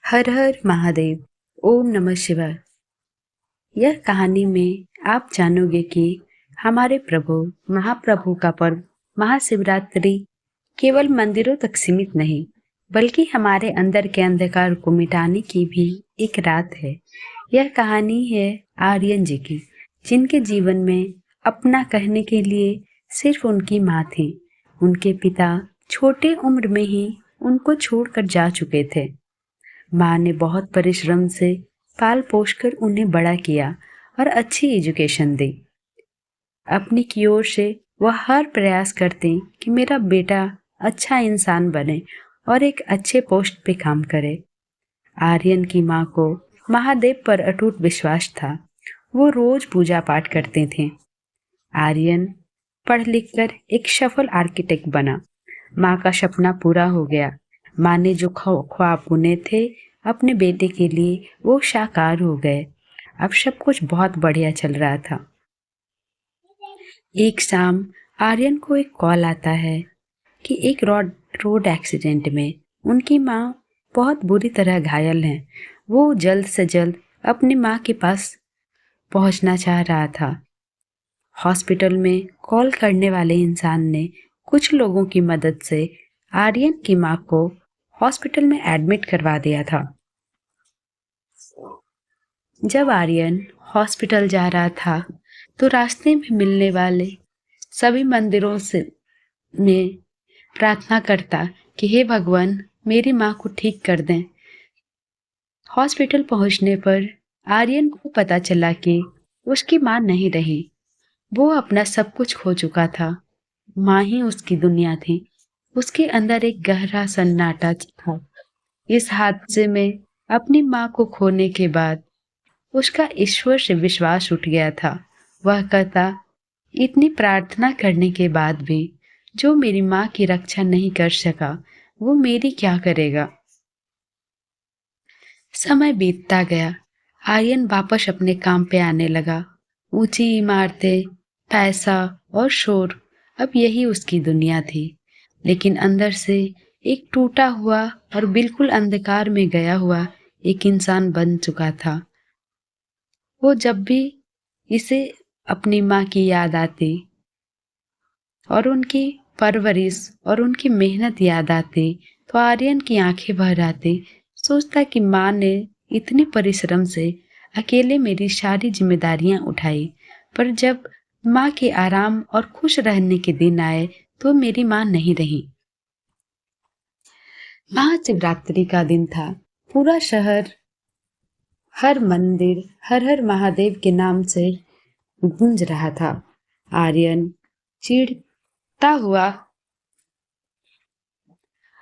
हर हर महादेव। ओम नमः शिवाय। यह कहानी में आप जानोगे कि हमारे प्रभु महाप्रभु का पर्व महाशिवरात्रि केवल मंदिरों तक सीमित नहीं, बल्कि हमारे अंदर के अंधकार को मिटाने की भी एक रात है। यह कहानी है आर्यन जी की, जिनके जीवन में अपना कहने के लिए सिर्फ उनकी माँ थी। उनके पिता छोटे उम्र में ही उनको छोड़कर जा चुके थे। माँ ने बहुत परिश्रम से पाल पोस कर उन्हें बड़ा किया और अच्छी एजुकेशन दी। अपनी की ओर से वह हर प्रयास करते कि मेरा बेटा अच्छा इंसान बने और एक अच्छे पोस्ट पे काम करे। आर्यन की माँ को महादेव पर अटूट विश्वास था। वो रोज पूजा पाठ करते थे। आर्यन पढ़ लिख कर एक सफल आर्किटेक्ट बना। माँ का सपना पूरा हो गया। माँ ने जो ख्वाब बुने थे अपने बेटे के लिए वो साकार हो गए। अब सब कुछ बहुत बढ़िया चल रहा था। एक शाम आर्यन को एक कॉल आता है कि एक रोड एक्सीडेंट में उनकी माँ बहुत बुरी तरह घायल है। वो जल्द से जल्द अपनी माँ के पास पहुंचना चाह रहा था। हॉस्पिटल में कॉल करने वाले इंसान ने कुछ लोगों की मदद से आर्यन की माँ को हॉस्पिटल में एडमिट करवा दिया था। जब आर्यन हॉस्पिटल जा रहा था तो रास्ते में मिलने वाले सभी मंदिरों से में प्रार्थना करता कि हे भगवान, मेरी माँ को ठीक कर दें। हॉस्पिटल पहुंचने पर आर्यन को पता चला कि उसकी माँ नहीं रही। वो अपना सब कुछ खो चुका था। माँ ही उसकी दुनिया थी। उसके अंदर एक गहरा सन्नाटा था। इस हादसे में अपनी माँ को खोने के बाद उसका ईश्वर से विश्वास उठ गया था। वह कहता, इतनी प्रार्थना करने के बाद भी जो मेरी माँ की रक्षा नहीं कर सका, वो मेरी क्या करेगा। समय बीतता गया। आर्यन वापस अपने काम पे आने लगा। ऊंची इमारतें, पैसा और शोर, अब यही उसकी दुनिया थी। लेकिन अंदर से एक टूटा हुआ और बिल्कुल अंधकार में गया हुआ एक इंसान बन चुका था। वो जब भी इसे अपनी माँ की याद आती और उनकी परवरिश और उनकी मेहनत याद आती तो आर्यन की आंखें भर आती। सोचता कि माँ ने इतनी परिश्रम से अकेले मेरी सारी जिम्मेदारियां उठाई, पर जब माँ के आराम और खुश रहने के दिन आए तो मेरी माँ नहीं रही। महाशिवरात्रि का दिन था। पूरा शहर, हर मंदिर हर हर महादेव के नाम से गूंज रहा था। आर्यन चिढ़ता हुआ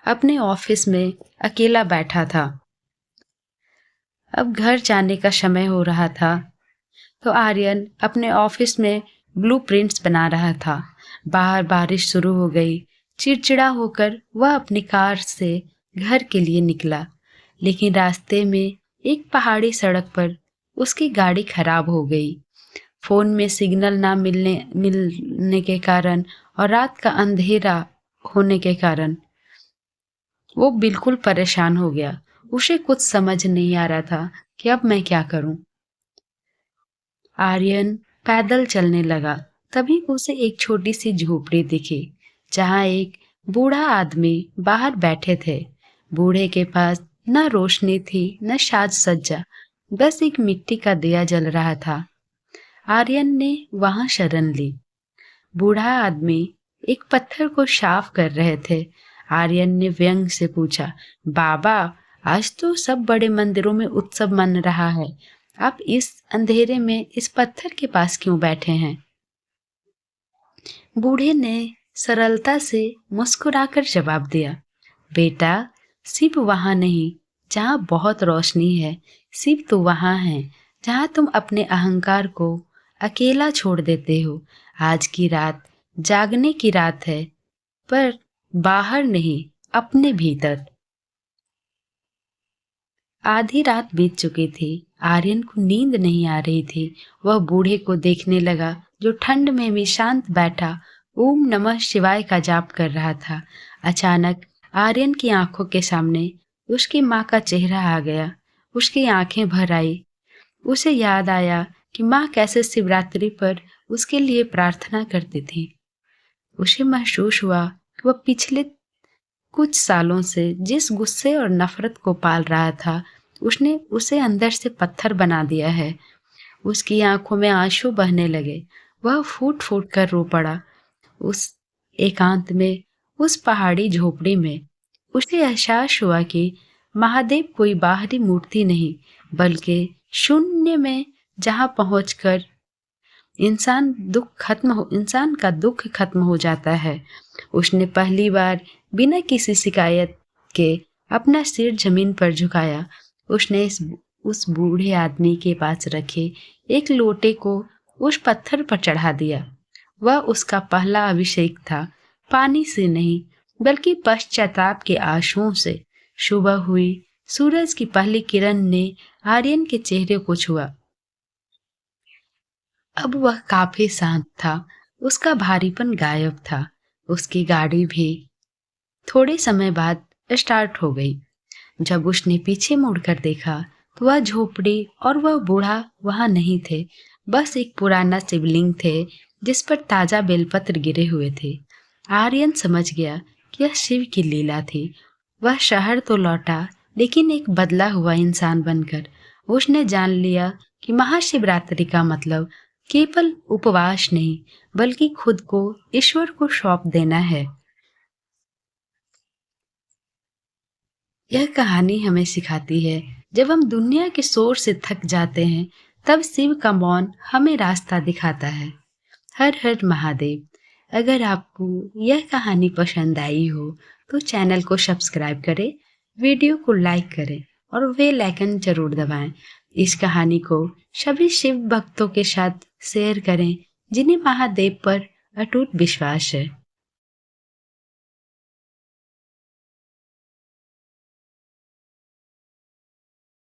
अपने ऑफिस में अकेला बैठा था। अब घर जाने का समय हो रहा था तो आर्यन अपने ऑफिस में ब्लूप्रिंट्स बना रहा था। बाहर बारिश शुरू हो गई। चिड़चिड़ा होकर वह अपनी कार से घर के लिए निकला, लेकिन रास्ते में एक पहाड़ी सड़क पर उसकी गाड़ी खराब हो गई। फोन में सिग्नल ना मिलने के कारण और रात का अंधेरा होने के कारण वो बिल्कुल परेशान हो गया। उसे कुछ समझ नहीं आ रहा था कि अब मैं क्या करूं। आर्यन पैदल चलने लगा। तभी उसे एक छोटी सी झोपड़ी दिखी जहां एक बूढ़ा आदमी बाहर बैठे थे। बूढ़े के पास न रोशनी थी न साज सज्जा, बस एक मिट्टी का दिया जल रहा था। आर्यन ने वहां शरण ली। बूढ़ा आदमी एक पत्थर को साफ कर रहे थे। आर्यन ने व्यंग से पूछा, बाबा, आज तो सब बड़े मंदिरों में उत्सव मन रहा है, आप इस अंधेरे में इस पत्थर के पास क्यों बैठे हैं? बूढ़े ने सरलता से मुस्कुराकर जवाब दिया, बेटा, शिव वहां नहीं जहां बहुत रोशनी है। शिव तो वहां है जहां तुम अपने अहंकार को अकेला छोड़ देते हो। आज की रात जागने की रात है, पर बाहर नहीं, अपने भीतर। आधी रात बीत चुकी थी। आर्यन को नींद नहीं आ रही थी। वह बूढ़े को देखने लगा जो ठंड में भी शांत बैठा ओम नमः शिवाय का जाप कर रहा था। अचानक आर्यन की आंखों के सामने उसकी माँ का चेहरा आ गया, उसकी आंखें भर आई। उसे याद आया कि माँ कैसे शिवरात्रि पर उसके लिए प्रार्थना करती थी। उसे महसूस हुआ कि वह पिछले कुछ सालों से जिस गुस्से और नफरत को पाल रहा था, उसने उसे अंदर से पत्थर बना दिया है। उसकी आंखों में आंसू बहने लगे। वह फूट फूट कर रो पड़ा। उस एकांत में, उस पहाड़ी झोपड़ी में उसे एहसास हुआ कि महादेव कोई बाहरी मूर्ति नहीं, बल्कि शून्य में जहां पहुंचकर इंसान का दुख खत्म हो जाता है। उसने पहली बार बिना किसी शिकायत के अपना सिर जमीन पर झुकाया। उसने उस बूढ़े आदमी के पास रखे एक लोटे को उस पत्थर पर चढ़ा दिया। वह उसका पहला अभिषेक था, पानी से नहीं बल्कि पश्चाताप के आंसुओं से। सुबह हुई, सूरज की पहली किरण ने आर्यन के चेहरे को छुआ। अब वह काफी शांत था, उसका भारीपन गायब था। उसकी गाड़ी भी थोड़े समय बाद स्टार्ट हो गई। जब उसने पीछे मुड़कर देखा तो वह झोपड़ी और वह बूढ़ा वहां नहीं थे, बस एक पुराना शिवलिंग थे जिस पर ताजा बेलपत्र गिरे हुए थे। आर्यन समझ गया कि यह शिव की लीला थी। वह शहर तो लौटा, लेकिन एक बदला हुआ इंसान बनकर। उसने जान लिया कि महाशिवरात्रि का मतलब केवल उपवास नहीं, बल्कि खुद को ईश्वर को सौंप देना है। यह कहानी हमें सिखाती है, जब हम दुनिया के शोर से थक जाते हैं, तब शिव का मौन हमें रास्ता दिखाता है। हर हर महादेव। अगर आपको यह कहानी पसंद आई हो तो चैनल को सब्सक्राइब करें, वीडियो को लाइक करें और बेल आइकन जरूर दबाएं। इस कहानी को सभी शिव भक्तों के साथ शेयर करें जिन्हें महादेव पर अटूट विश्वास है।